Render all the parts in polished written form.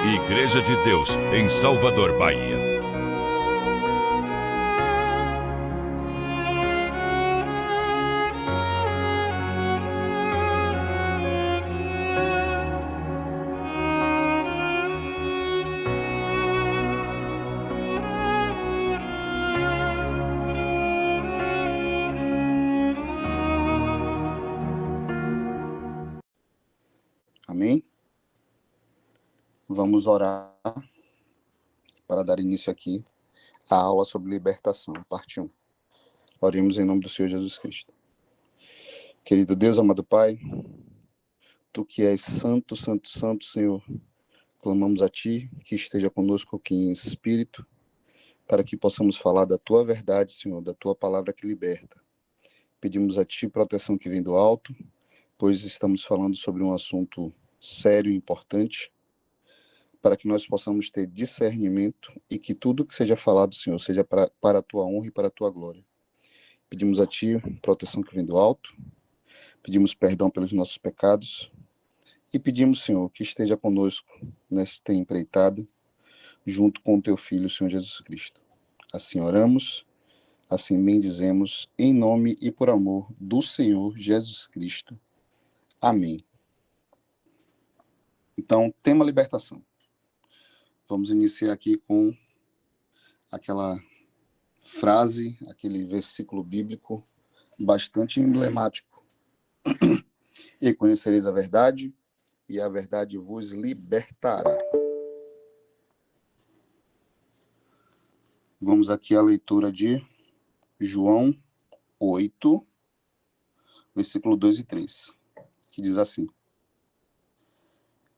Igreja de Deus, em Salvador, Bahia. Amém? Vamos orar para dar início aqui à aula sobre libertação, parte 1. Oremos em nome do Senhor Jesus Cristo. Querido Deus, amado Pai, Tu que és santo, santo, santo, Senhor, clamamos a Ti que esteja conosco aqui em espírito, para que possamos falar da Tua verdade, Senhor, da Tua palavra que liberta. Pedimos a Ti proteção que vem do alto, pois estamos falando sobre um assunto sério e importante, para que nós possamos ter discernimento e que tudo que seja falado, Senhor, seja para a Tua honra e para a Tua glória. Pedimos a Ti proteção que vem do alto, pedimos perdão pelos nossos pecados e pedimos, Senhor, que esteja conosco nesta empreitada, junto com o Teu Filho, Senhor Jesus Cristo. Assim oramos, assim bendizemos, em nome e por amor do Senhor Jesus Cristo. Amém. Então, tema libertação. Vamos iniciar aqui com aquela frase, aquele versículo bíblico bastante emblemático. E conhecereis a verdade, e a verdade vos libertará. Vamos aqui à leitura de João 8, versículo 2 e 3, que diz assim: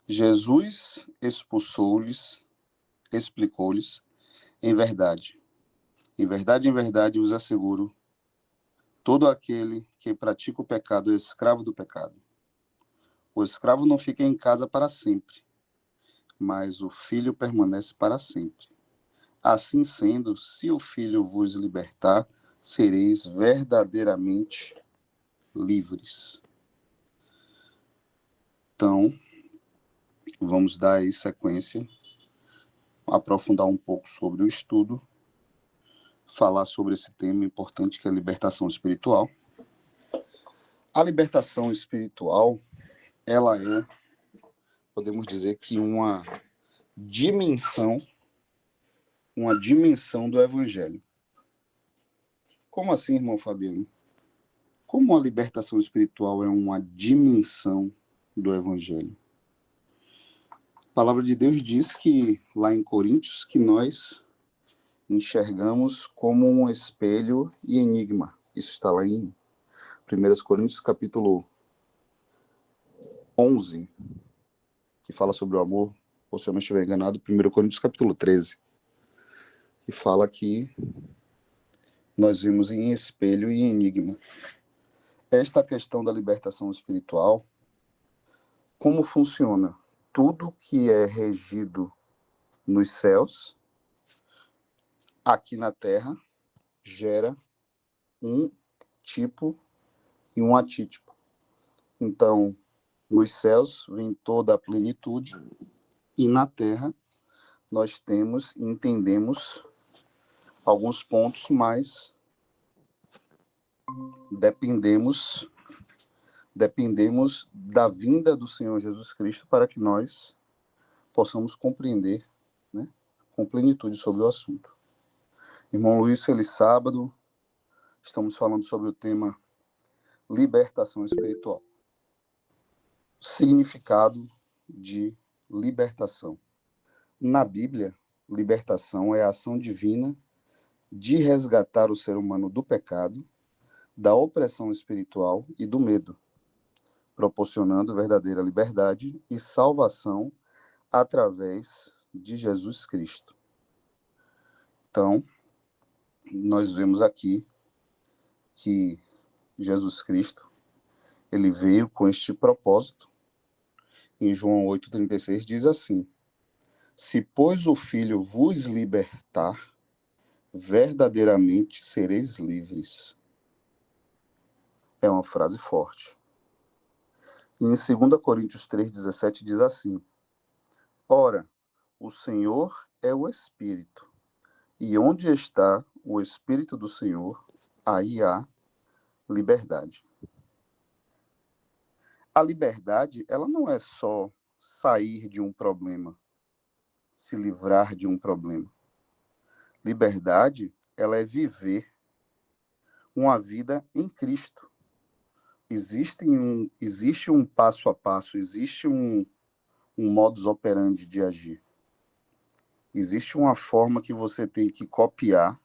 Jesus explicou-lhes, em verdade, em verdade vos asseguro, todo aquele que pratica o pecado é escravo do pecado. O escravo não fica em casa para sempre, mas o filho permanece para sempre. Assim sendo, se o filho vos libertar, sereis verdadeiramente livres. Então, vamos dar aí sequência, aprofundar um pouco sobre o estudo, falar sobre esse tema importante que é a libertação espiritual. A libertação espiritual, ela é, podemos dizer que uma dimensão do Evangelho. Como assim, irmão Fabiano? Como a libertação espiritual é uma dimensão do Evangelho? A palavra de Deus diz que, lá em Coríntios, que nós enxergamos como um espelho e enigma. Isso está lá em 1 Coríntios, capítulo 11, que fala sobre o amor, ou se eu não estiver enganado, 1 Coríntios, capítulo 13, que fala que nós vimos em espelho e enigma. Esta questão da libertação espiritual, como funciona? Tudo que é regido nos céus, aqui na terra, gera um tipo e um atítipo. Então, nos céus vem toda a plenitude e na terra nós temos e entendemos alguns pontos, mas dependemos da vinda do Senhor Jesus Cristo para que nós possamos compreender, né, com plenitude sobre o assunto. Irmão Luiz, feliz sábado. Estamos falando sobre o tema libertação espiritual. Significado de libertação. Na Bíblia, libertação é a ação divina de resgatar o ser humano do pecado, da opressão espiritual e do medo, proporcionando verdadeira liberdade e salvação através de Jesus Cristo. Então, nós vemos aqui que Jesus Cristo, ele veio com este propósito. Em João 8,36 diz assim: se, pois, o Filho vos libertar, verdadeiramente sereis livres. É uma frase forte. E em 2 Coríntios 3,17 diz assim: ora, o Senhor é o Espírito, e onde está o Espírito do Senhor, aí há liberdade. A liberdade, ela não é só sair de um problema, se livrar de um problema. Liberdade, ela é viver uma vida em Cristo. Existe um passo a passo, existe um modus operandi de agir. Existe uma forma que você tem que copiar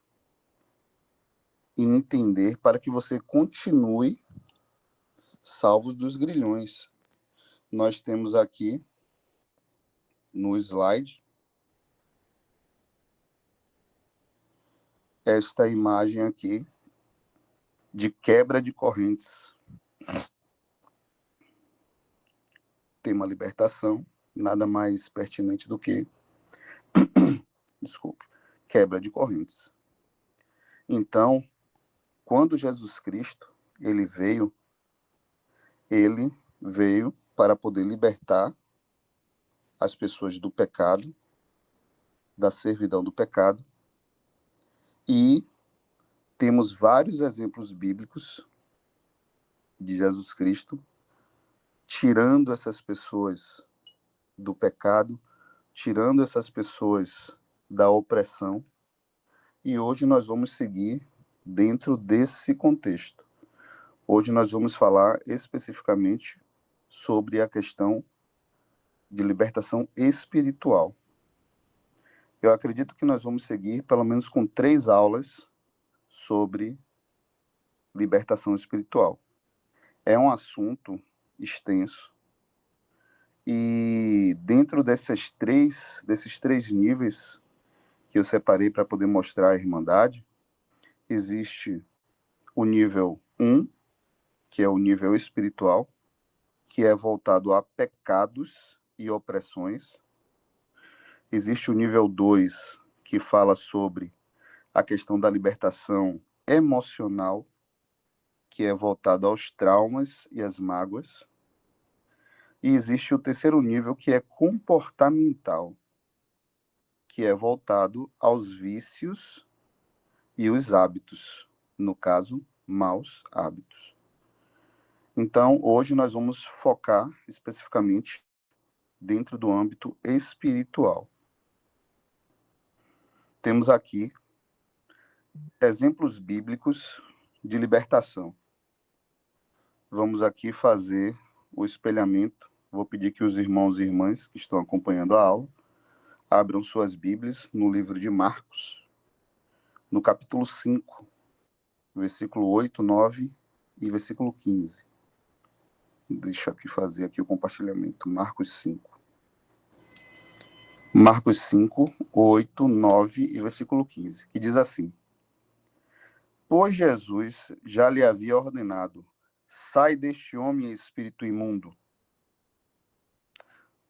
e entender para que você continue salvos dos grilhões. Nós temos aqui no slide esta imagem aqui de quebra de correntes. Tema libertação, nada mais pertinente do que quebra de correntes. Então, quando Jesus Cristo, ele veio para poder libertar as pessoas do pecado, da servidão do pecado, e temos vários exemplos bíblicos de Jesus Cristo tirando essas pessoas do pecado, tirando essas pessoas da opressão, e hoje nós vamos seguir dentro desse contexto. Hoje nós vamos falar especificamente sobre a questão de libertação espiritual. Eu acredito que nós vamos seguir pelo menos com 3 aulas sobre libertação espiritual. É um assunto extenso e dentro desses três níveis que eu separei para poder mostrar a irmandade, existe o nível 1, que é o nível espiritual, que é voltado a pecados e opressões. Existe o nível 2, que fala sobre a questão da libertação emocional, que é voltado aos traumas e às mágoas. E existe o terceiro nível, que é comportamental, que é voltado aos vícios e os hábitos, no caso, maus hábitos. Então, hoje nós vamos focar especificamente dentro do âmbito espiritual. Temos aqui exemplos bíblicos de libertação. Vamos aqui fazer o espelhamento. Vou pedir que os irmãos e irmãs que estão acompanhando a aula abram suas Bíblias no livro de Marcos, no capítulo 5, versículo 8, 9 e versículo 15. Deixa eu fazer aqui o compartilhamento. Marcos 5. Marcos 5, 8, 9 e versículo 15, que diz assim: Pois Jesus já lhe havia ordenado: sai deste homem, espírito imundo.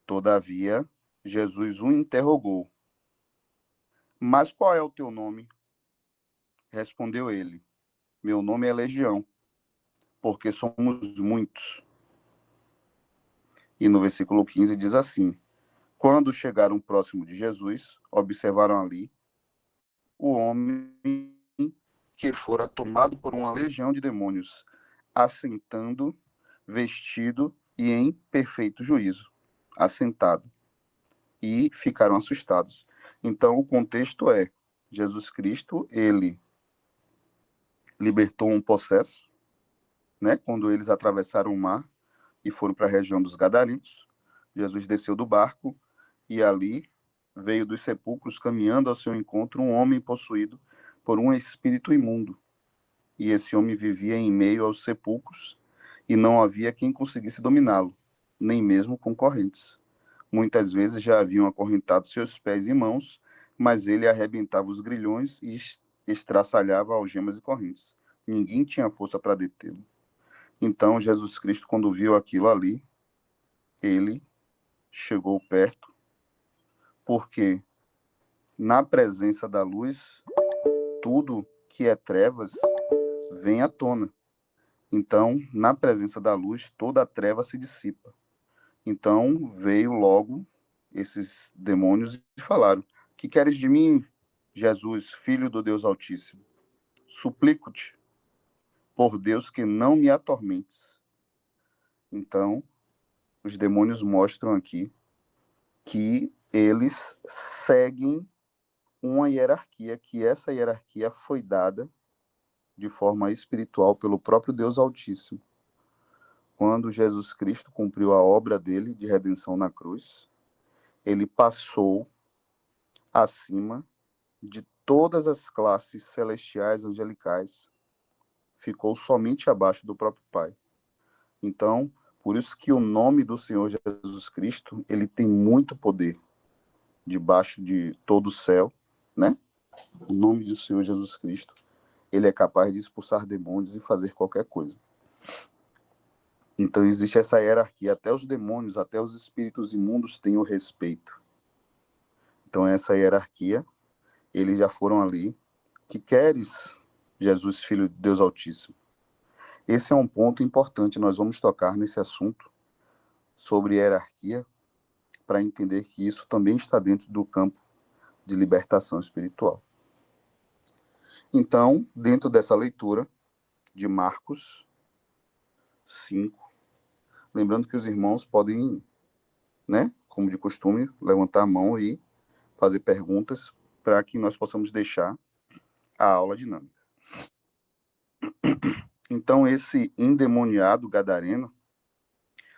Todavia, Jesus o interrogou: mas qual é o teu nome? Respondeu ele: meu nome é Legião, porque somos muitos. E no versículo 15 diz assim: quando chegaram próximo de Jesus, observaram ali o homem que fora tomado por uma legião de demônios, assentando, vestido e em perfeito juízo, assentado. E ficaram assustados. Então, o contexto é: Jesus Cristo, ele libertou um possesso, né? Quando eles atravessaram o mar e foram para a região dos Gadarenos, Jesus desceu do barco e ali veio dos sepulcros, caminhando ao seu encontro, um homem possuído por um espírito imundo. E esse homem vivia em meio aos sepulcros e não havia quem conseguisse dominá-lo, nem mesmo com correntes. Muitas vezes já haviam acorrentado seus pés e mãos, mas ele arrebentava os grilhões e estraçalhava algemas e correntes. Ninguém tinha força para detê-lo. Então, Jesus Cristo, quando viu aquilo ali, ele chegou perto, porque na presença da luz, tudo que é trevas vem à tona. Então, na presença da luz, toda a treva se dissipa. Então, veio logo esses demônios e falaram: que queres de mim, Jesus, filho do Deus Altíssimo? Suplico-te, por Deus, que não me atormentes. Então, os demônios mostram aqui que eles seguem uma hierarquia, que essa hierarquia foi dada de forma espiritual pelo próprio Deus Altíssimo. Quando Jesus Cristo cumpriu a obra dele de redenção na cruz, ele passou acima de todas as classes celestiais, angelicais, ficou somente abaixo do próprio Pai. Então, por isso que o nome do Senhor Jesus Cristo, ele tem muito poder debaixo de todo o céu, né? O nome do Senhor Jesus Cristo, ele é capaz de expulsar demônios e fazer qualquer coisa. Então existe essa hierarquia, até os demônios, até os espíritos imundos têm o respeito. Então essa hierarquia, eles já foram ali. Que queres, Jesus, Filho de Deus Altíssimo? Esse é um ponto importante, nós vamos tocar nesse assunto sobre hierarquia, para entender que isso também está dentro do campo de libertação espiritual. Então, dentro dessa leitura de Marcos 5, lembrando que os irmãos podem, né, como de costume, levantar a mão e fazer perguntas para que nós possamos deixar a aula dinâmica. Então, esse endemoniado gadareno,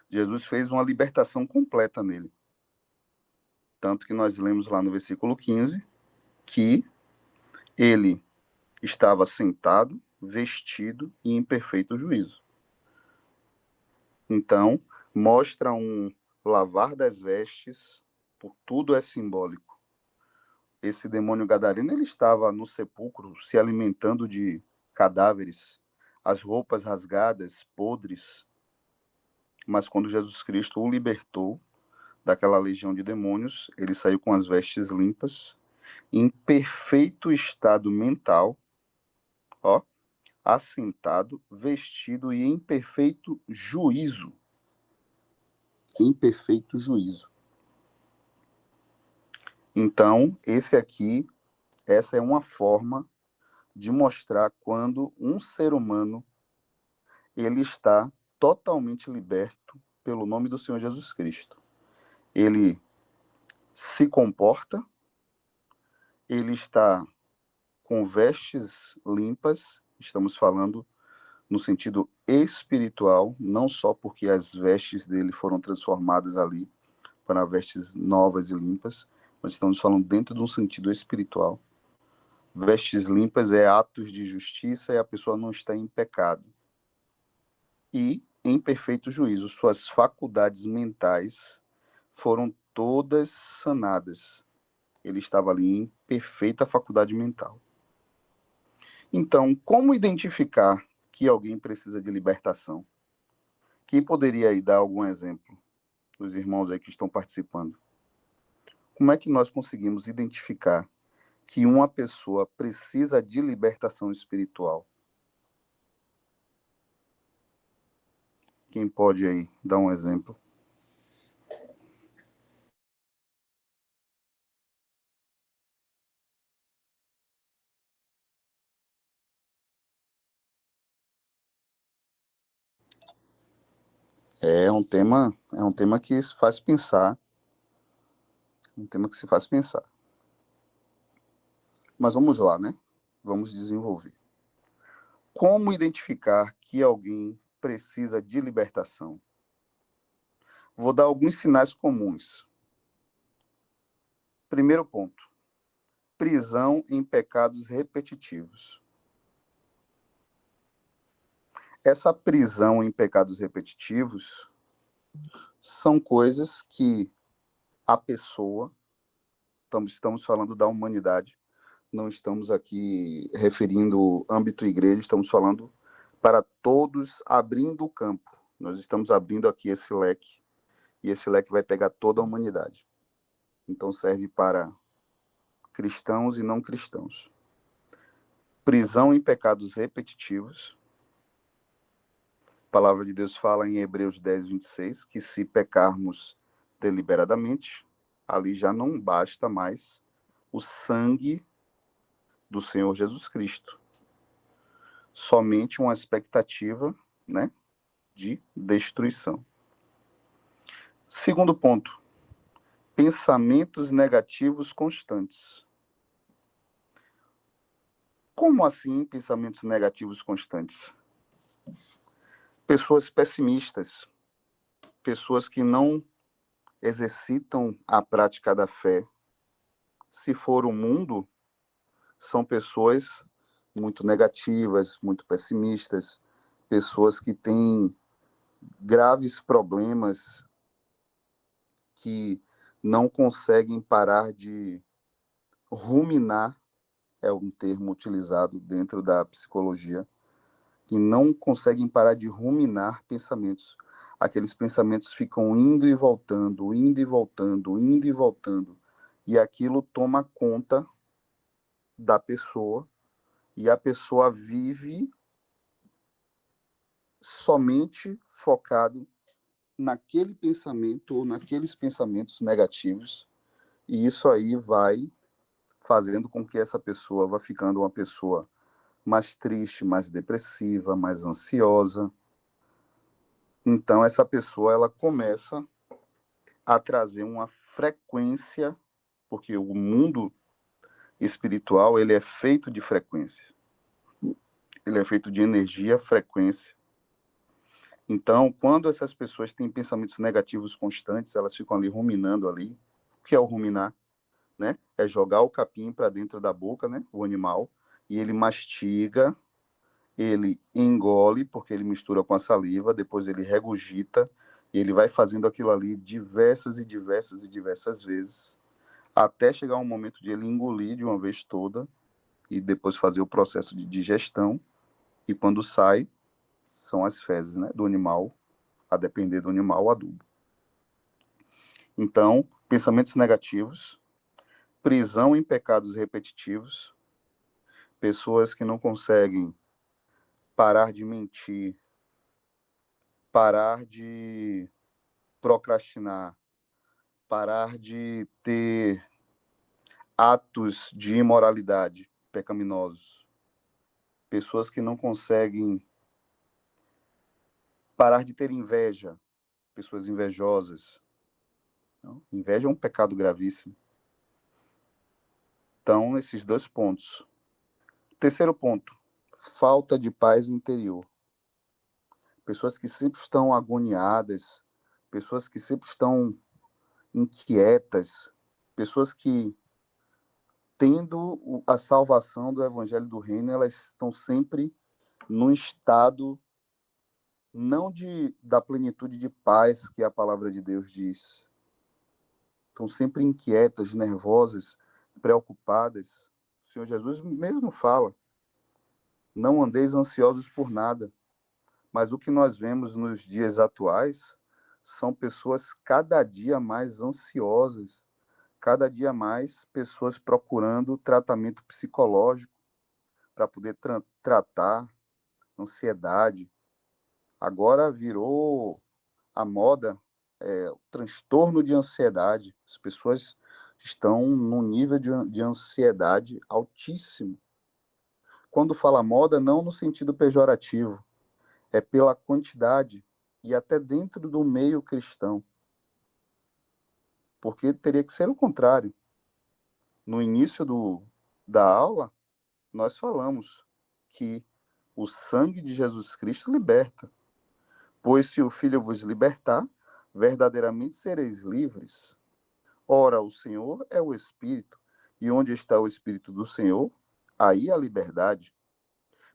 Jesus fez uma libertação completa nele. Tanto que nós lemos lá no versículo 15 que ele estava sentado, vestido e em perfeito juízo. Então, mostra um lavar das vestes, por tudo é simbólico. Esse demônio gadareno, ele estava no sepulcro, se alimentando de cadáveres, as roupas rasgadas, podres. Mas quando Jesus Cristo o libertou daquela legião de demônios, ele saiu com as vestes limpas, em perfeito estado mental, ó, assentado, vestido e em perfeito juízo. Em perfeito juízo. Então, essa é uma forma de mostrar quando um ser humano ele está totalmente liberto pelo nome do Senhor Jesus Cristo. Ele se comporta, ele está com vestes limpas, estamos falando no sentido espiritual, não só porque as vestes dele foram transformadas ali para vestes novas e limpas, mas estamos falando dentro de um sentido espiritual. Vestes limpas é atos de justiça e a pessoa não está em pecado. E em perfeito juízo, suas faculdades mentais foram todas sanadas. Ele estava ali em perfeita faculdade mental. Então, como identificar que alguém precisa de libertação? Quem poderia aí dar algum exemplo dos irmãos aí que estão participando? Como é que nós conseguimos identificar que uma pessoa precisa de libertação espiritual? Quem pode aí dar um exemplo? É um tema que se faz pensar, um tema que se faz pensar. Mas vamos lá, né? Vamos desenvolver. Como identificar que alguém precisa de libertação? Vou dar alguns sinais comuns. Primeiro ponto: prisão em pecados repetitivos. Essa prisão em pecados repetitivos são coisas que a pessoa, estamos falando da humanidade, não estamos aqui referindo âmbito igreja, estamos falando para todos, abrindo o campo. Nós estamos abrindo aqui esse leque, e esse leque vai pegar toda a humanidade. Então serve para cristãos e não cristãos. Prisão em pecados repetitivos. A palavra de Deus fala em Hebreus 10, 26, que se pecarmos deliberadamente, Ali já não basta mais o sangue do Senhor Jesus Cristo. Somente uma expectativa, né, de destruição. Segundo ponto, pensamentos negativos constantes. Como assim pensamentos negativos constantes? Pessoas pessimistas, pessoas que não exercitam a prática da fé. Se for o mundo, são pessoas muito negativas, muito pessimistas, pessoas que têm graves problemas, que não conseguem parar de ruminar, é um termo utilizado dentro da psicologia, que não conseguem parar de ruminar pensamentos. Aqueles pensamentos ficam indo e voltando, indo e voltando, indo e voltando, e aquilo toma conta da pessoa, e a pessoa vive somente focado naquele pensamento ou naqueles pensamentos negativos, e isso aí vai fazendo com que essa pessoa vá ficando uma pessoa mais triste, mais depressiva, mais ansiosa. Então essa pessoa ela começa a trazer uma frequência, porque o mundo espiritual ele é feito de frequência. Ele é feito de energia, frequência. Então, quando essas pessoas têm pensamentos negativos constantes, elas ficam ali ruminando ali. O que é o ruminar? Né? É jogar o capim para dentro da boca, né? O animal, e ele mastiga, ele engole, porque ele mistura com a saliva, depois ele regurgita, e ele vai fazendo aquilo ali diversas e diversas e diversas vezes, até chegar um momento de ele engolir de uma vez toda, e depois fazer o processo de digestão, e quando sai, são as fezes, né? Do animal, a depender do animal, o adubo. Então, pensamentos negativos, prisão em pecados repetitivos, pessoas que não conseguem parar de mentir, parar de procrastinar, parar de ter atos de imoralidade pecaminosos, pessoas que não conseguem parar de ter inveja, pessoas invejosas. Inveja é um pecado gravíssimo. Então, esses dois pontos. Terceiro ponto, falta de paz interior. Pessoas que sempre estão agoniadas, pessoas que sempre estão inquietas, pessoas que, tendo a salvação do Evangelho do Reino, elas estão sempre num estado não da plenitude de paz que a palavra de Deus diz. Estão sempre inquietas, nervosas, preocupadas. O Senhor Jesus mesmo fala, não andeis ansiosos por nada. Mas o que nós vemos nos dias atuais são pessoas cada dia mais ansiosas, cada dia mais pessoas procurando tratamento psicológico para poder tratar ansiedade. Agora virou a moda, o transtorno de ansiedade. As pessoas estão num nível de ansiedade altíssimo. Quando fala moda, não no sentido pejorativo, é pela quantidade e até dentro do meio cristão. Porque teria que ser o contrário. No início da aula, nós falamos que o sangue de Jesus Cristo liberta. Pois se o Filho vos libertar, verdadeiramente sereis livres. Ora, o Senhor é o Espírito, e onde está o Espírito do Senhor, aí a liberdade.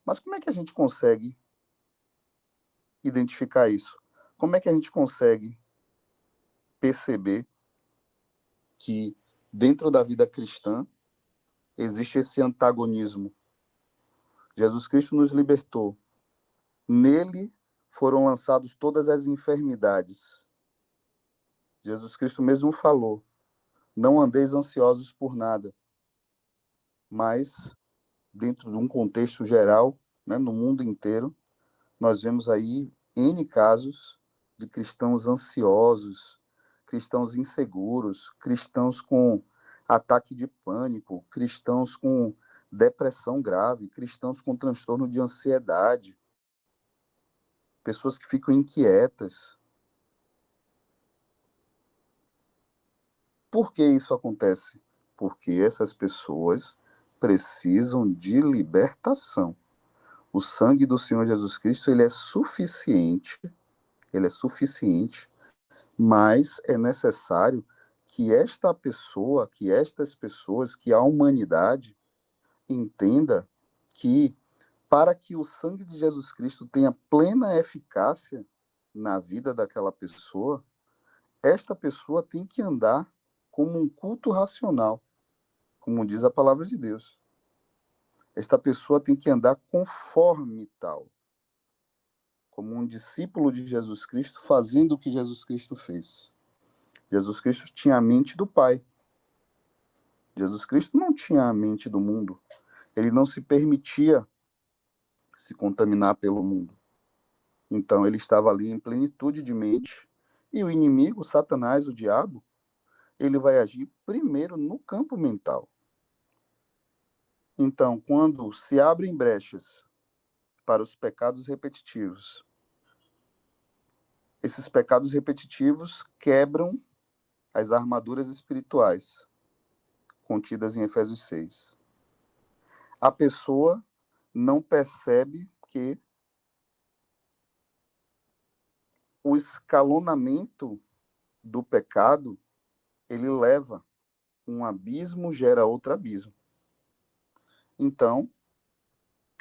Mas como é que a gente consegue identificar isso? Como é que a gente consegue perceber que dentro da vida cristã existe esse antagonismo? Jesus Cristo nos libertou. Nele foram lançadas todas as enfermidades. Jesus Cristo mesmo falou, não andeis ansiosos por nada. Mas, dentro de um contexto geral, né, no mundo inteiro, nós vemos aí N casos de cristãos ansiosos, cristãos inseguros, cristãos com ataque de pânico, cristãos com depressão grave, cristãos com transtorno de ansiedade, pessoas que ficam inquietas. Por que isso acontece? Porque essas pessoas precisam de libertação. O sangue do Senhor Jesus Cristo, ele é suficiente, mas é necessário que esta pessoa, que estas pessoas, que a humanidade entenda que para que o sangue de Jesus Cristo tenha plena eficácia na vida daquela pessoa, esta pessoa tem que andar como um culto racional, como diz a palavra de Deus. Esta pessoa tem que andar conforme tal, como um discípulo de Jesus Cristo, fazendo o que Jesus Cristo fez. Jesus Cristo tinha a mente do Pai. Jesus Cristo não tinha a mente do mundo. Ele não se permitia se contaminar pelo mundo. Então ele estava ali em plenitude de mente. E o inimigo, Satanás, o diabo, ele vai agir primeiro no campo mental. Então, quando se abrem brechas para os pecados repetitivos, esses pecados repetitivos quebram as armaduras espirituais contidas em Efésios 6. A pessoa não percebe que o escalonamento do pecado, ele leva um abismo, gera outro abismo. Então,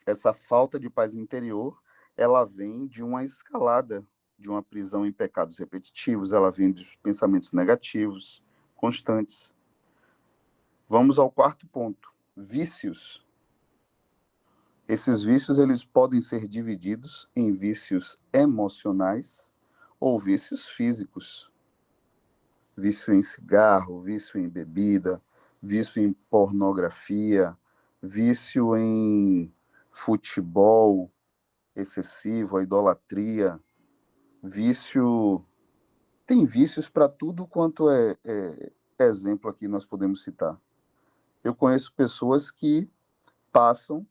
essa falta de paz interior, ela vem de uma escalada, de uma prisão em pecados repetitivos, ela vem dos pensamentos negativos, constantes. Vamos ao quarto ponto, vícios. Esses vícios, eles podem ser divididos em vícios emocionais ou vícios físicos. Vício em cigarro, vício em bebida, vício em pornografia, vício em futebol excessivo, a idolatria, vício... Tem vícios para tudo quanto é exemplo aqui nós podemos citar. Eu conheço pessoas que passam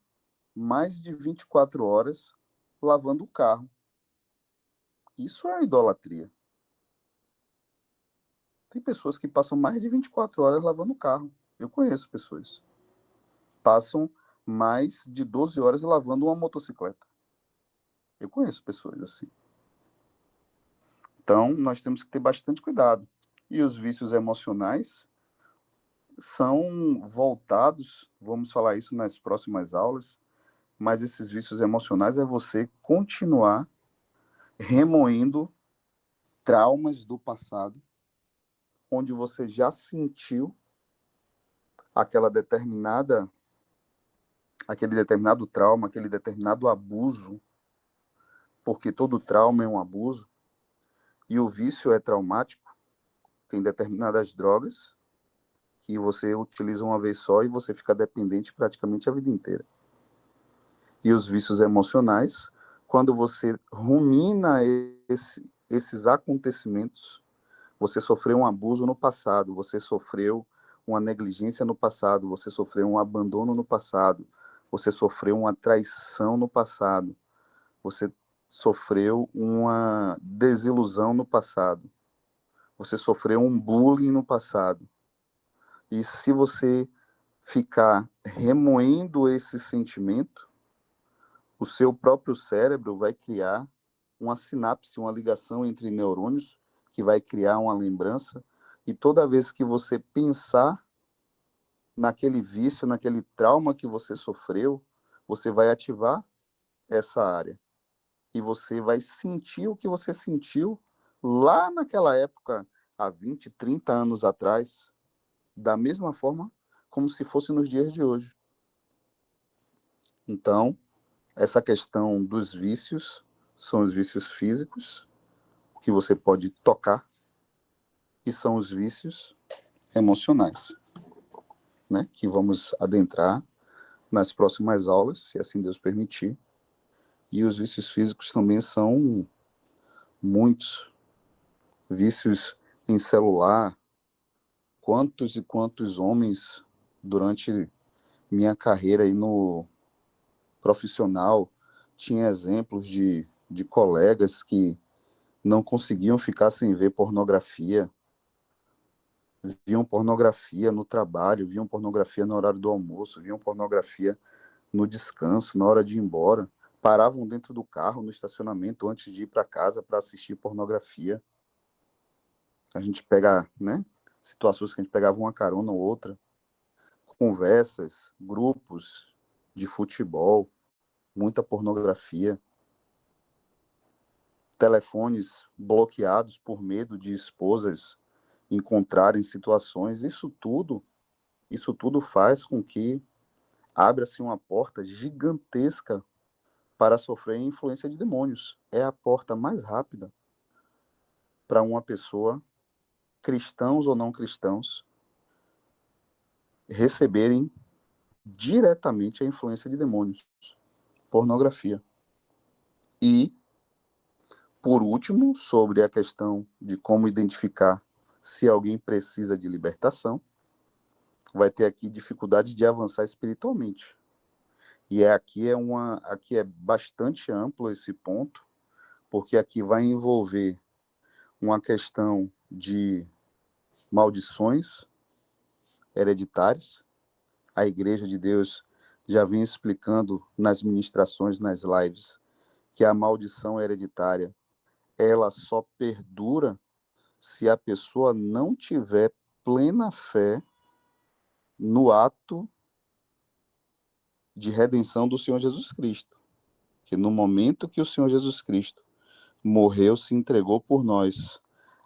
mais de 24 horas lavando o carro. Isso é idolatria. Tem pessoas que passam mais de 24 horas lavando o carro. Eu conheço pessoas. Passam mais de 12 horas lavando uma motocicleta. Eu conheço pessoas assim. Então, nós temos que ter bastante cuidado. E os vícios emocionais são voltados, vamos falar isso nas próximas aulas, mas esses vícios emocionais é você continuar remoendo traumas do passado, onde você já sentiu aquele determinado trauma, aquele determinado abuso, porque todo trauma é um abuso, e o vício é traumático. Tem determinadas drogas que você utiliza uma vez só e você fica dependente praticamente a vida inteira. E os vícios emocionais, quando você rumina esses acontecimentos, você sofreu um abuso no passado, você sofreu uma negligência no passado, você sofreu um abandono no passado, você sofreu uma traição no passado, você sofreu uma desilusão no passado, você sofreu um bullying no passado. E se você ficar remoendo esse sentimento, o seu próprio cérebro vai criar uma sinapse, uma ligação entre neurônios, que vai criar uma lembrança, e toda vez que você pensar naquele vício, naquele trauma que você sofreu, você vai ativar essa área. E você vai sentir o que você sentiu lá naquela época, há 20, 30 anos atrás, da mesma forma como se fosse nos dias de hoje. Então, essa questão dos vícios são os vícios físicos, que você pode tocar, e são os vícios emocionais, né? Que vamos adentrar nas próximas aulas, se assim Deus permitir. E os vícios físicos também são muitos. Vícios em celular, quantos e quantos homens, durante minha carreira aí no profissional, tinha exemplos de colegas que não conseguiam ficar sem ver pornografia, viam pornografia no trabalho, viam pornografia no horário do almoço, viam pornografia no descanso, na hora de ir embora, paravam dentro do carro, no estacionamento, antes de ir para casa para assistir pornografia. A gente pega, né, situações que a gente pegava uma carona ou outra, conversas, grupos de futebol, muita pornografia, telefones bloqueados por medo de esposas encontrarem situações. Isso tudo faz com que abra-se uma porta gigantesca para sofrer influência de demônios. É a porta mais rápida para uma pessoa, cristãos ou não cristãos, receberem diretamente a influência de demônios. Pornografia. E, por último, sobre a questão de como identificar se alguém precisa de libertação, vai ter aqui dificuldades de avançar espiritualmente. E aqui é bastante amplo esse ponto, porque aqui vai envolver uma questão de maldições hereditárias. A Igreja de Deus já vem explicando nas ministrações, nas lives, que a maldição hereditária, ela só perdura se a pessoa não tiver plena fé no ato de redenção do Senhor Jesus Cristo. Que no momento que o Senhor Jesus Cristo morreu, se entregou por nós,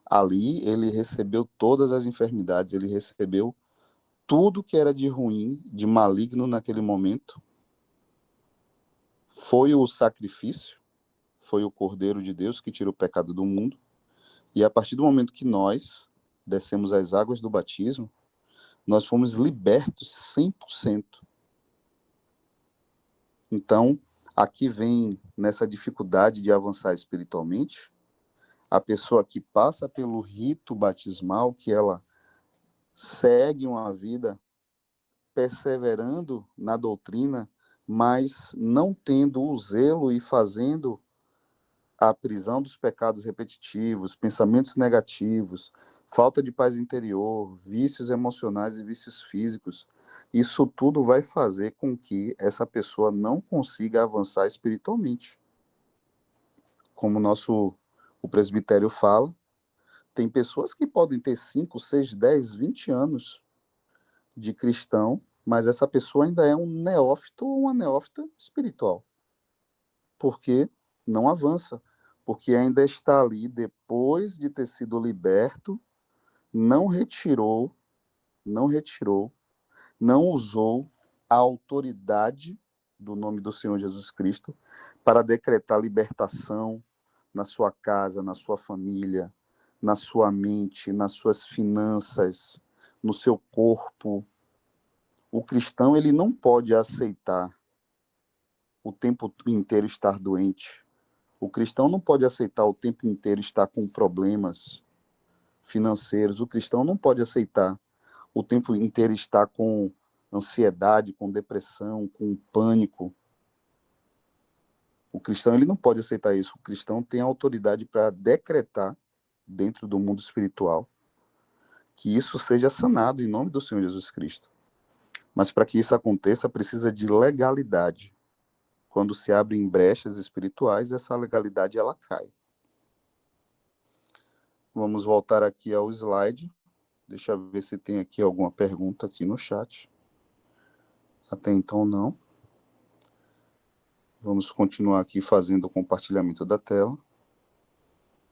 ali ele recebeu todas as enfermidades, ele recebeu tudo que era de ruim, de maligno naquele momento. Foi o sacrifício, foi o Cordeiro de Deus que tira o pecado do mundo. E a partir do momento que nós descemos as águas do batismo, nós fomos libertos 100%. Então, aqui vem, nessa dificuldade de avançar espiritualmente, a pessoa que passa pelo rito batismal, que ela segue uma vida perseverando na doutrina, mas não tendo o zelo e fazendo a prisão dos pecados repetitivos, pensamentos negativos, falta de paz interior, vícios emocionais e vícios físicos. Isso tudo vai fazer com que essa pessoa não consiga avançar espiritualmente. Como o presbitério fala, tem pessoas que podem ter 5, 6, 10, 20 anos de cristão, mas essa pessoa ainda é um neófito ou uma neófita espiritual. Porque não avança. Porque ainda está ali depois de ter sido liberto, não retirou, não usou a autoridade do nome do Senhor Jesus Cristo para decretar libertação na sua casa, na sua família, na sua mente, nas suas finanças, no seu corpo. O cristão, ele não pode aceitar o tempo inteiro estar doente. O cristão não pode aceitar o tempo inteiro estar com problemas financeiros. O cristão não pode aceitar o tempo inteiro estar com ansiedade, com depressão, com pânico. O cristão, ele não pode aceitar isso. O cristão tem autoridade para decretar dentro do mundo espiritual que isso seja sanado em nome do Senhor Jesus Cristo. Mas para que isso aconteça, precisa de legalidade. Quando se abrem brechas espirituais, essa legalidade ela cai. Vamos voltar aqui ao slide. Deixa eu ver se tem aqui alguma pergunta aqui no chat. Até então, não. Vamos continuar aqui fazendo o compartilhamento da tela.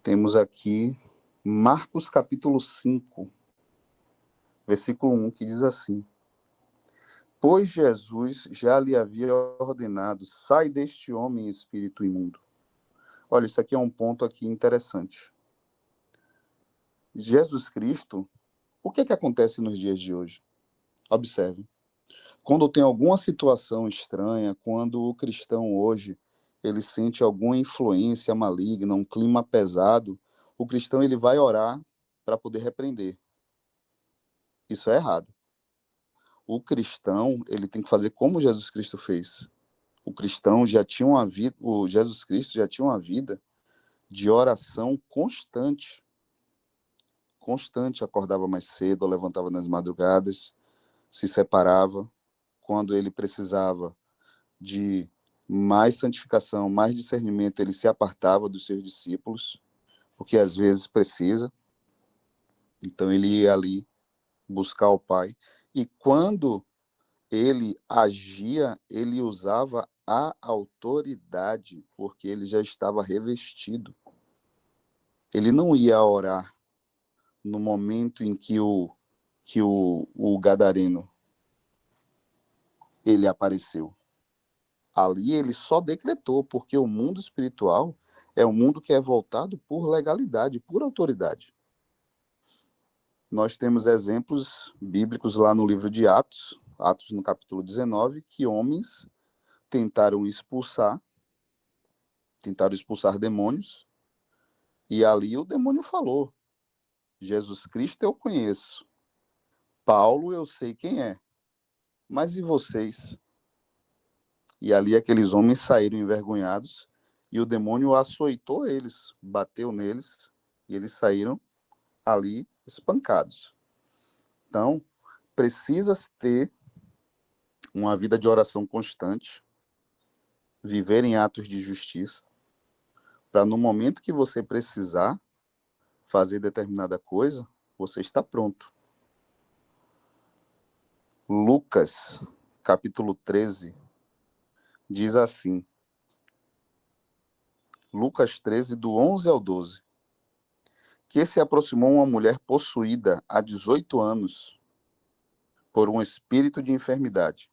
Temos aqui Marcos capítulo 5, versículo 1, que diz assim: Pois Jesus já lhe havia ordenado, sai deste homem, espírito imundo. Olha, isso aqui é um ponto aqui interessante. Jesus Cristo, o que acontece nos dias de hoje? Observe. Quando tem alguma situação estranha, quando o cristão hoje ele sente alguma influência maligna, um clima pesado, o cristão ele vai orar para poder repreender. Isso é errado. O cristão, ele tem que fazer como Jesus Cristo fez. O cristão já tinha uma vida, o Jesus Cristo já tinha uma vida de oração constante. Constante, acordava mais cedo, levantava nas madrugadas, se separava. Quando ele precisava de mais santificação, mais discernimento, ele se apartava dos seus discípulos, porque às vezes precisa. Então ele ia ali buscar o Pai. E quando ele agia, ele usava a autoridade, porque ele já estava revestido. Ele não ia orar no momento em que o gadareno ele apareceu. Ali ele só decretou, porque o mundo espiritual é um mundo que é voltado por legalidade, por autoridade. Nós temos exemplos bíblicos lá no livro de Atos, Atos no capítulo 19, que homens tentaram expulsar demônios, e ali o demônio falou: Jesus Cristo eu conheço, Paulo eu sei quem é, mas e vocês? E ali aqueles homens saíram envergonhados, e o demônio açoitou eles, bateu neles, e eles saíram ali espancados. Então, precisa ter uma vida de oração constante, viver em atos de justiça, para no momento que você precisar fazer determinada coisa, você está pronto. Lucas, capítulo 13, diz assim, Lucas 13, do 11 ao 12, que se aproximou uma mulher possuída há 18 anos por um espírito de enfermidade,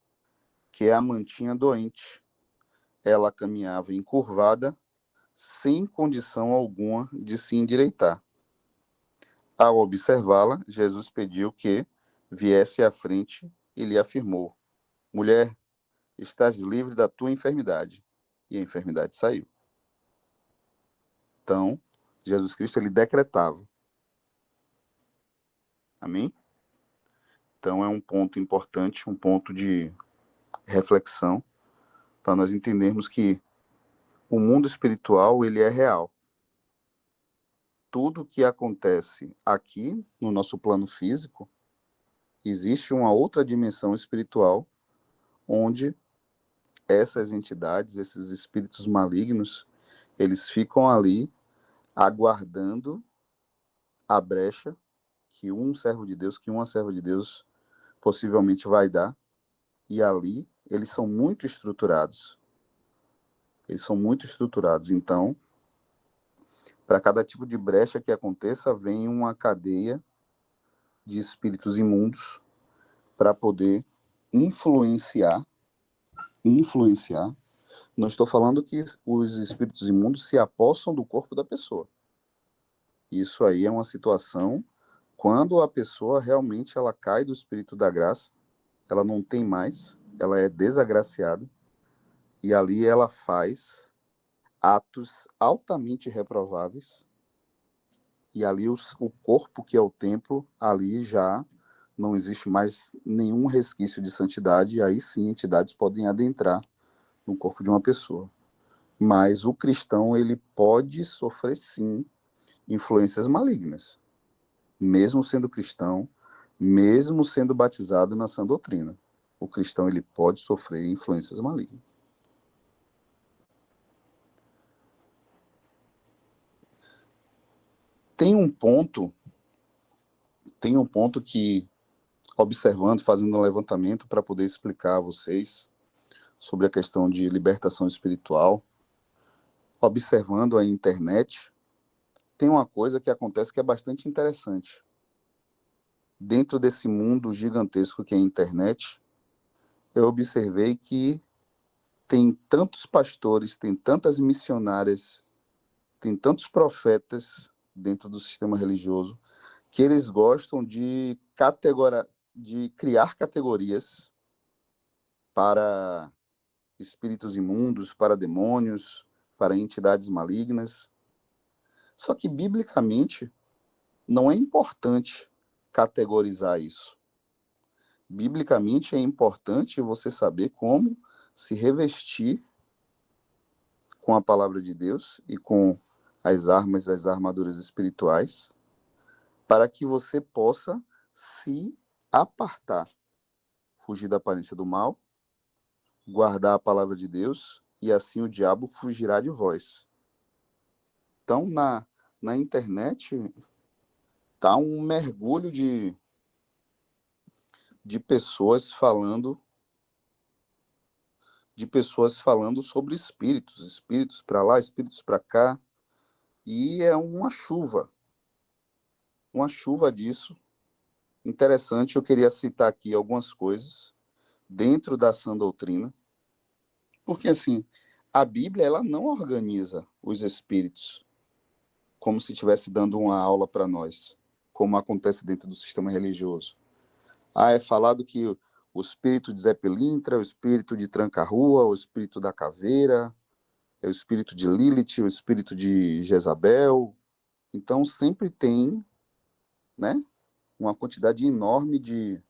que a mantinha doente. Ela caminhava encurvada, sem condição alguma de se endireitar. Ao observá-la, Jesus pediu que viesse à frente e lhe afirmou: mulher, estás livre da tua enfermidade. E a enfermidade saiu. Então, Jesus Cristo, ele decretava. Amém? Então, é um ponto importante, um ponto de reflexão, para nós entendermos que o mundo espiritual, ele é real. Tudo que acontece aqui, no nosso plano físico, existe uma outra dimensão espiritual, onde essas entidades, esses espíritos malignos, eles ficam ali aguardando a brecha que uma serva de Deus possivelmente vai dar, e ali eles são muito estruturados. Eles são muito estruturados. Então, para cada tipo de brecha que aconteça, vem uma cadeia de espíritos imundos para poder influenciar. Não estou falando que os espíritos imundos se apossam do corpo da pessoa. Isso aí é uma situação quando a pessoa realmente ela cai do espírito da graça, ela não tem mais, ela é desagraciada, e ali ela faz atos altamente reprováveis, e ali o corpo, que é o templo, ali já não existe mais nenhum resquício de santidade, e aí sim entidades podem adentrar no corpo de uma pessoa. Mas o cristão, ele pode sofrer sim influências malignas, mesmo sendo cristão, mesmo sendo batizado na sã doutrina. O cristão, ele pode sofrer influências malignas. Tem um ponto que, observando, fazendo um levantamento para poder explicar a vocês sobre a questão de libertação espiritual, observando a internet, tem uma coisa que acontece que é bastante interessante. Dentro desse mundo gigantesco que é a internet, eu observei que tem tantos pastores, tem tantas missionárias, tem tantos profetas dentro do sistema religioso, que eles gostam de criar categorias para espíritos imundos, para demônios, para entidades malignas. Só que, biblicamente, não é importante categorizar isso. Biblicamente é importante você saber como se revestir com a palavra de Deus e com as armas, as armaduras espirituais, para que você possa se apartar, fugir da aparência do mal, guardar a palavra de Deus, e assim o diabo fugirá de vós. Então, na internet, tá um mergulho de pessoas falando sobre espíritos para lá, espíritos para cá, e é uma chuva disso. Interessante, eu queria citar aqui algumas coisas dentro da sã doutrina, porque assim, a Bíblia ela não organiza os espíritos como se estivesse dando uma aula para nós, como acontece dentro do sistema religioso. É falado que o espírito de Zé Pilintra, o espírito de Tranca-Rua, o espírito da Caveira, é o espírito de Lilith, o espírito de Jezabel. Então, sempre tem, né, uma quantidade enorme de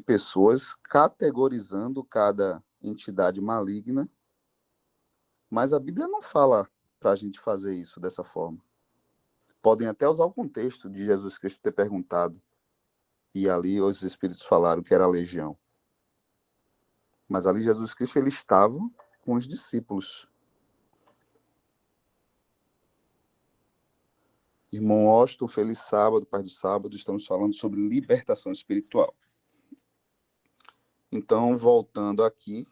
pessoas categorizando cada entidade maligna, mas a Bíblia não fala para a gente fazer isso dessa forma. Podem até usar o contexto de Jesus Cristo ter perguntado, e ali os espíritos falaram que era a legião. Mas ali Jesus Cristo ele estava com os discípulos. Irmão Austin, feliz sábado, Pai do Sábado, estamos falando sobre libertação espiritual. Então, voltando aqui,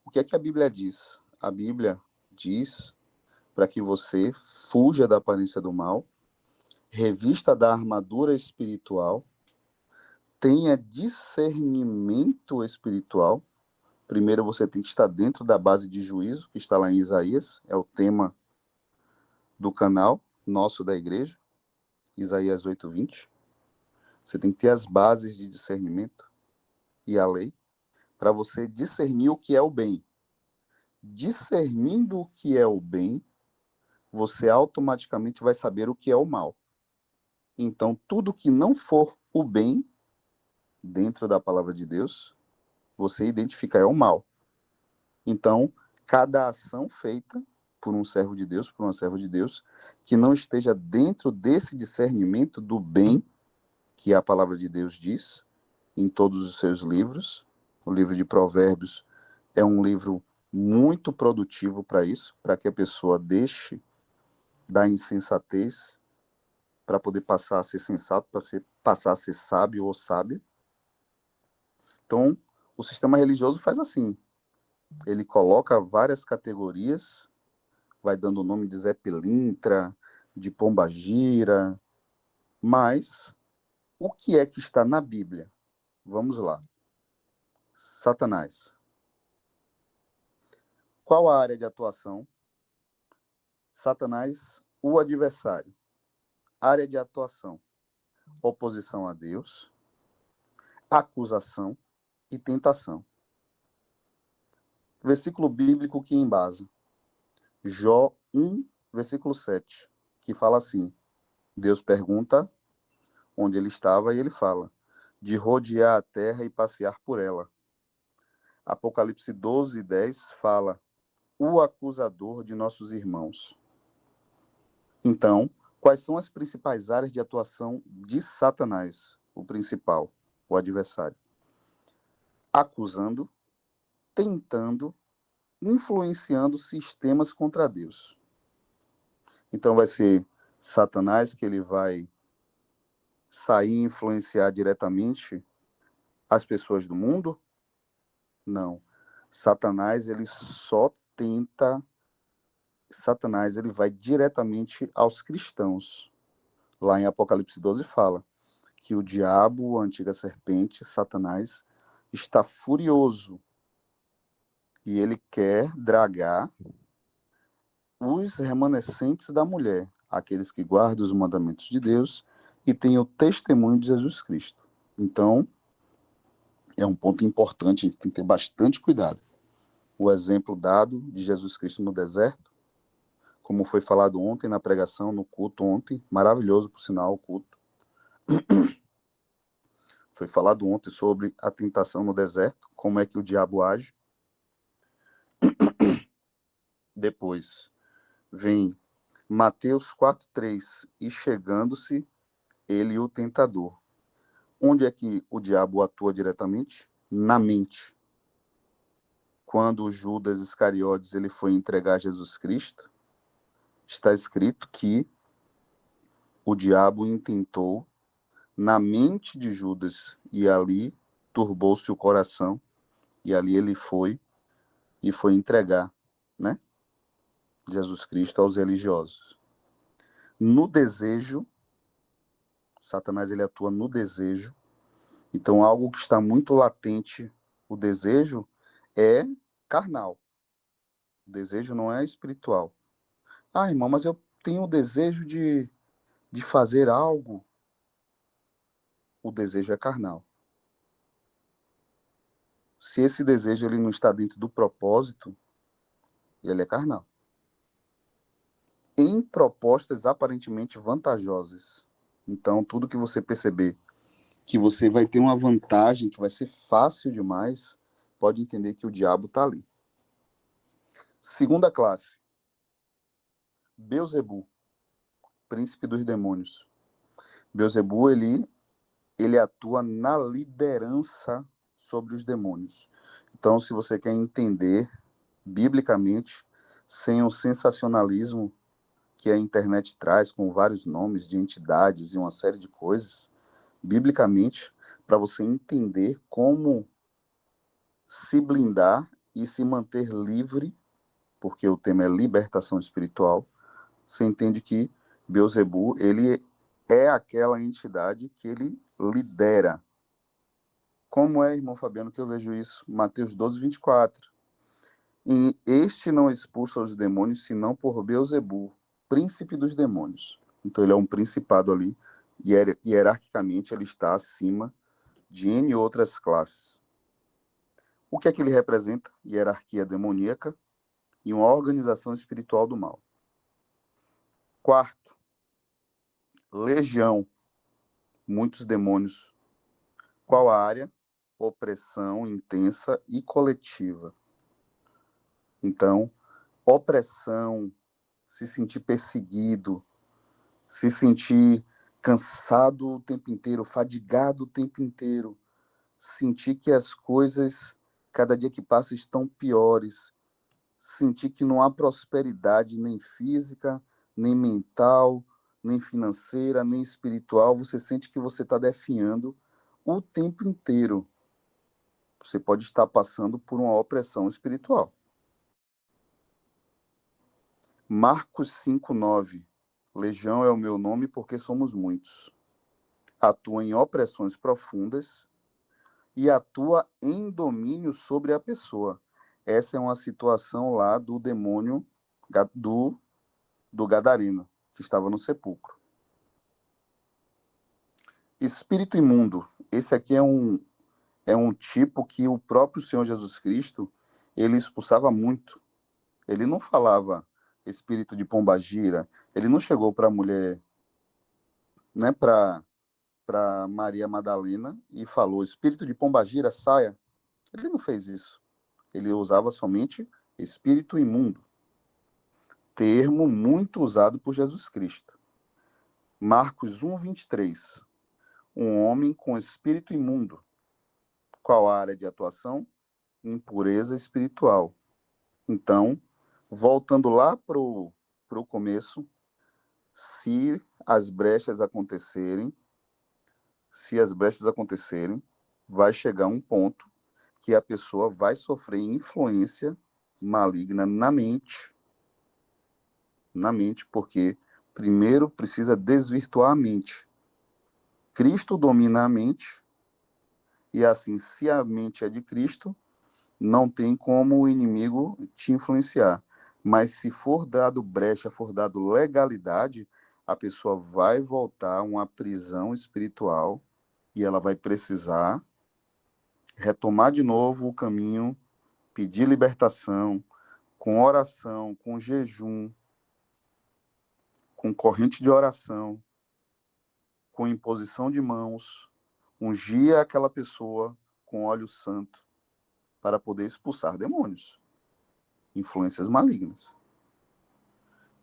o que é que a Bíblia diz? A Bíblia diz para que você fuja da aparência do mal, revista da armadura espiritual, tenha discernimento espiritual. Primeiro você tem que estar dentro da base de juízo, que está lá em Isaías, é o tema do canal nosso da igreja, Isaías 8:20. Você tem que ter as bases de discernimento e a lei, para você discernir o que é o bem. Discernindo o que é o bem, você automaticamente vai saber o que é o mal. Então, tudo que não for o bem, dentro da palavra de Deus, você identifica é o mal. Então, cada ação feita por um servo de Deus, por uma serva de Deus, que não esteja dentro desse discernimento do bem, que a palavra de Deus diz, em todos os seus livros. O livro de Provérbios é um livro muito produtivo para isso, para que a pessoa deixe da insensatez para poder passar a ser sensato, para passar a ser sábio ou sábia. Então, o sistema religioso faz assim. Ele coloca várias categorias, vai dando o nome de Zé Pilintra, de Pombagira, mas o que é que está na Bíblia? Vamos lá. Satanás. Qual a área de atuação? Satanás, o adversário. Área de atuação: oposição a Deus, acusação e tentação. Versículo bíblico que embasa. Jó 1, versículo 7, que fala assim: Deus pergunta onde ele estava e ele fala: de rodear a terra e passear por ela. Apocalipse 12:10 fala: o acusador de nossos irmãos. Então, quais são as principais áreas de atuação de Satanás? O principal, o adversário. Acusando, tentando, influenciando sistemas contra Deus. Então vai ser Satanás que ele vai sair e influenciar diretamente as pessoas do mundo? Não. Satanás ele vai diretamente aos cristãos. Lá em Apocalipse 12 fala que o diabo, a antiga serpente, Satanás, está furioso e ele quer dragar os remanescentes da mulher, aqueles que guardam os mandamentos de Deus e têm o testemunho de Jesus Cristo. Então, é um ponto importante, a gente tem que ter bastante cuidado. O exemplo dado de Jesus Cristo no deserto, como foi falado ontem na pregação, no culto ontem, maravilhoso, por sinal, o culto. Foi falado ontem sobre a tentação no deserto, como é que o diabo age. Depois vem Mateus 4:3, e chegando-se ele o tentador. Onde é que o diabo atua diretamente? Na mente. Quando Judas Iscariotes ele foi entregar Jesus Cristo, está escrito que o diabo intentou na mente de Judas, e ali turbou-se o coração, e ali ele foi entregar, né, Jesus Cristo aos religiosos. No desejo, Satanás ele atua no desejo. Então, algo que está muito latente, o desejo é carnal. O desejo não é espiritual. Ah, irmão, mas eu tenho o desejo de fazer algo. O desejo é carnal. Se esse desejo ele não está dentro do propósito, ele é carnal. Em propostas aparentemente vantajosas. Então, tudo que você perceber que você vai ter uma vantagem, que vai ser fácil demais, pode entender que o diabo está ali. Segunda classe. Beelzebul, príncipe dos demônios. Beelzebul, ele atua na liderança sobre os demônios. Então, se você quer entender biblicamente, sem o sensacionalismo que a internet traz, com vários nomes de entidades e uma série de coisas, biblicamente, para você entender como se blindar e se manter livre, porque o tema é libertação espiritual, você entende que Beelzebul, ele é aquela entidade que ele lidera. Como é, irmão Fabiano, que eu vejo isso? Mateus 12:24. E este não expulsa os demônios, senão por Beelzebul, príncipe dos demônios. Então ele é um principado ali, e hierarquicamente ele está acima de N outras classes. O que é que ele representa? Hierarquia demoníaca e uma organização espiritual do mal. Quarto, legião, muitos demônios. Qual a área? Opressão intensa e coletiva. Então, opressão, se sentir perseguido, se sentir cansado o tempo inteiro, fadigado o tempo inteiro, sentir que as coisas, cada dia que passa, estão piores, sentir que não há prosperidade nem física, nem mental, nem financeira, nem espiritual, você sente que você está definhando o tempo inteiro. Você pode estar passando por uma opressão espiritual. Marcos 5:9. Legião é o meu nome porque somos muitos. Atua em opressões profundas e atua em domínio sobre a pessoa. Essa é uma situação lá do demônio do Gadareno, que estava no sepulcro. Espírito imundo. Esse aqui é um tipo que o próprio Senhor Jesus Cristo, ele expulsava muito. Ele não falava espírito de pombagira, ele não chegou para a mulher, né, para Maria Madalena e falou, espírito de pombagira, saia. Ele não fez isso. Ele usava somente espírito imundo. Termo muito usado por Jesus Cristo. Marcos 1:23. Um homem com espírito imundo. Qual a área de atuação? Impureza espiritual. Então, voltando lá para o começo, se as brechas acontecerem, vai chegar um ponto que a pessoa vai sofrer influência maligna na mente, porque primeiro precisa desvirtuar a mente. Cristo domina a mente, e assim, se a mente é de Cristo, não tem como o inimigo te influenciar. Mas se for dado brecha, for dado legalidade, a pessoa vai voltar a uma prisão espiritual e ela vai precisar retomar de novo o caminho, pedir libertação, com oração, com jejum, com corrente de oração, com imposição de mãos, ungir aquela pessoa com óleo santo para poder expulsar demônios, influências malignas.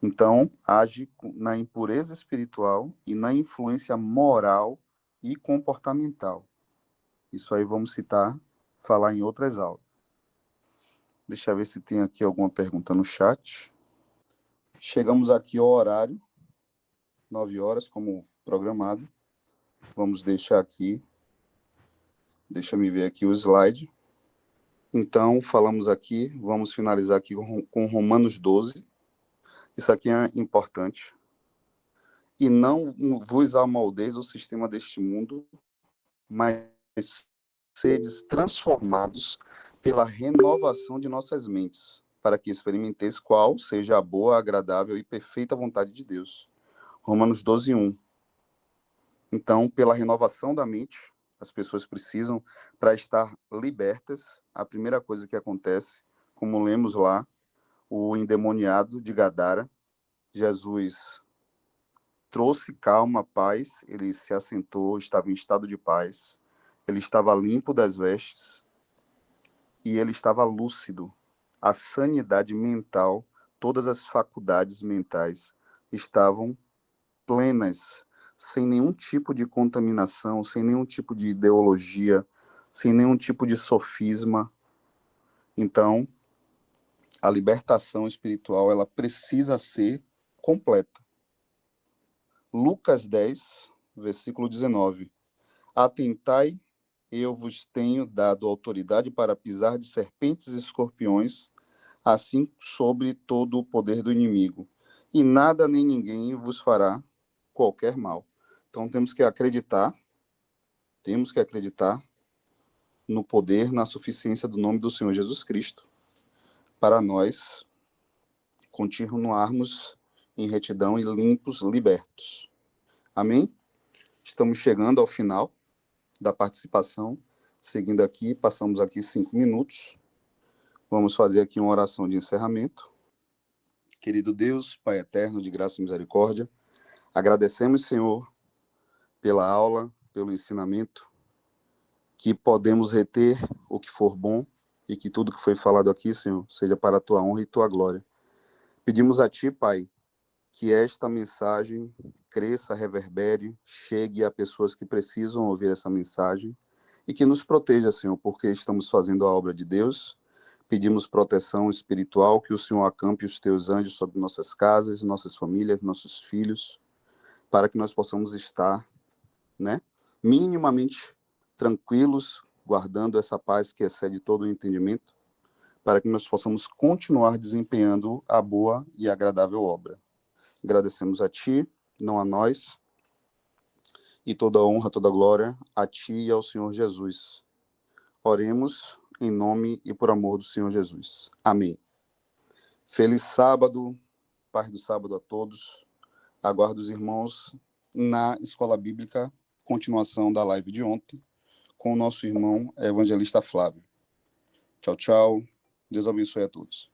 Então, age na impureza espiritual e na influência moral e comportamental. Isso aí vamos falar em outras aulas. Deixa eu ver se tem aqui alguma pergunta no chat. Chegamos aqui ao horário, 9 horas, como programado. Vamos deixar aqui. Deixa eu ver aqui o slide. Então, falamos aqui, vamos finalizar aqui com Romanos 12. Isso aqui é importante. E não vos amoldeis o sistema deste mundo, mas sedes transformados pela renovação de nossas mentes, para que experimenteis qual seja a boa, agradável e perfeita vontade de Deus. Romanos 12, 1. Então, pela renovação da mente, as pessoas precisam, para estar libertas, a primeira coisa que acontece, como lemos lá, o endemoniado de Gadara, Jesus trouxe calma, paz, ele se assentou, estava em estado de paz, ele estava limpo das vestes e ele estava lúcido. A sanidade mental, todas as faculdades mentais estavam plenas, sem nenhum tipo de contaminação, sem nenhum tipo de ideologia, sem nenhum tipo de sofisma. Então, a libertação espiritual, ela precisa ser completa. Lucas 10, versículo 19. Atentai, eu vos tenho dado autoridade para pisar de serpentes e escorpiões, assim sobre todo o poder do inimigo, e nada nem ninguém vos fará qualquer mal. Então temos que acreditar no poder, na suficiência do nome do Senhor Jesus Cristo, para nós continuarmos em retidão e limpos, libertos. Amém? Estamos chegando ao final da participação. Seguindo aqui, passamos aqui 5 minutos. Vamos fazer aqui uma oração de encerramento. Querido Deus, Pai eterno, de graça e misericórdia, agradecemos, Senhor, pela aula, pelo ensinamento, que podemos reter o que for bom e que tudo que foi falado aqui, Senhor, seja para a Tua honra e Tua glória. Pedimos a Ti, Pai, que esta mensagem cresça, reverbere, chegue a pessoas que precisam ouvir essa mensagem e que nos proteja, Senhor, porque estamos fazendo a obra de Deus. Pedimos proteção espiritual, que o Senhor acampe os Teus anjos sobre nossas casas, nossas famílias, nossos filhos, para que nós possamos estar, minimamente tranquilos, guardando essa paz que excede todo o entendimento, para que nós possamos continuar desempenhando a boa e agradável obra. Agradecemos a Ti, não a nós, e toda a honra, toda a glória a Ti e ao Senhor Jesus. Oremos em nome e por amor do Senhor Jesus. Amém. Feliz sábado, paz do sábado a todos. Aguardo os irmãos na Escola Bíblica, continuação da live de ontem, com o nosso irmão evangelista Flávio. Tchau, tchau. Deus abençoe a todos.